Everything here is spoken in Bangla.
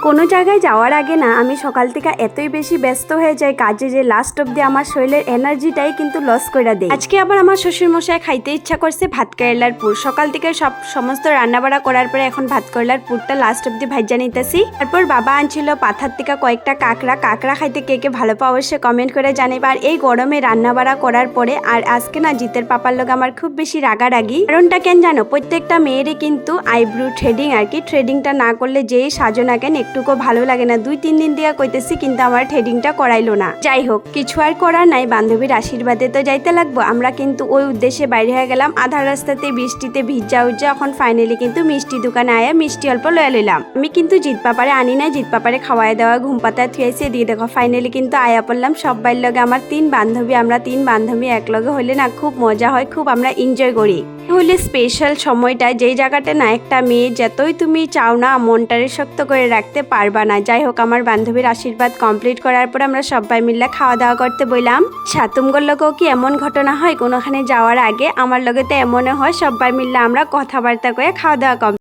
কোনো জায়গায় যাওয়ার আগে না আমি সকাল থেকে এতই বেশি ব্যস্ত হয়ে যাই কাজে যে লাস্ট অব্দি আমার শরীরের এনার্জিটাই কিন্তু লস করে দেয়। আজকে আবার আমার শ্বশুর মশাই খাইতে ইচ্ছা করছে ভাত কেরেলার পুর। সকাল থেকে সমস্ত রান্নাবাড়া করার পরে এখন ভাত কেরেলার পুরটা লাস্ট অব্দি ভাইজা নিতেছি। তারপর বাবা আনছিল পাথার থেকে কয়েকটা কাঁকড়া খাইতে কে কে ভালো পাও অবশ্যই কমেন্ট করে জানাইবা। আর এই গরমে রান্নাবাড়া করার পরে আর আজকে না জিতের পাপার লোক আমার খুব বেশি রাগারাগি। কারণটা কেন জানো, প্রত্যেকটা মেয়েরই কিন্তু আইব্রু থ্রেডিং আর কি, থ্রেডিংটা না করলে যেই সাজো না কেন একটুকু ভালো লাগে না। 2-3 দিন দিয়ে কইতেছি কিন্তু আমার থ্রেডিংটা করাইলো না। যাই হোক, কিছু আর করার নাই, বান্ধবীর আশীর্বাদে তো যাইতে লাগবো। আমরা কিন্তু ওই উদ্দেশ্যে বাইরে হয়ে গেলাম। আধা রাস্তাতে বৃষ্টিতে ভিজা এখন ফাইনালি কিন্তু মিষ্টি দোকানে আয়া মিষ্টি অল্প লয়ে লইলাম। আমি কিন্তু জিত পাপারে আনি নাই, জিত পাপারে খাওয়াই দেওয়া ঘুম পাতা থুয়েছে দিয়ে দেখো ফাইনালি কিন্তু আয়া পড়লাম সবাই লগে। আমার 3 বান্ধবী, আমরা 3 বান্ধবী একলগে হইলে না খুব মজা হয়, খুব আমরা এনজয় করি। হলে স্পেশাল সময়টা যেই জায়গাটা না একটা মেয়ে যতই তুমি চাও না মনটারে শক্ত করে রাখতে পারবা না। যাই হোক, আমার বান্ধবীর আশীর্বাদ কমপ্লিট করার পর আমরা সবাই মিলে খাওয়া দাওয়া করতে বললাম। সাতুমগর লগেও কি এমন ঘটনা হয় কোনোখানে যাওয়ার আগে? আমার লগে তো এমনও হয়, সবাই মিলে আমরা কথাবার্তা করে খাওয়া দাওয়া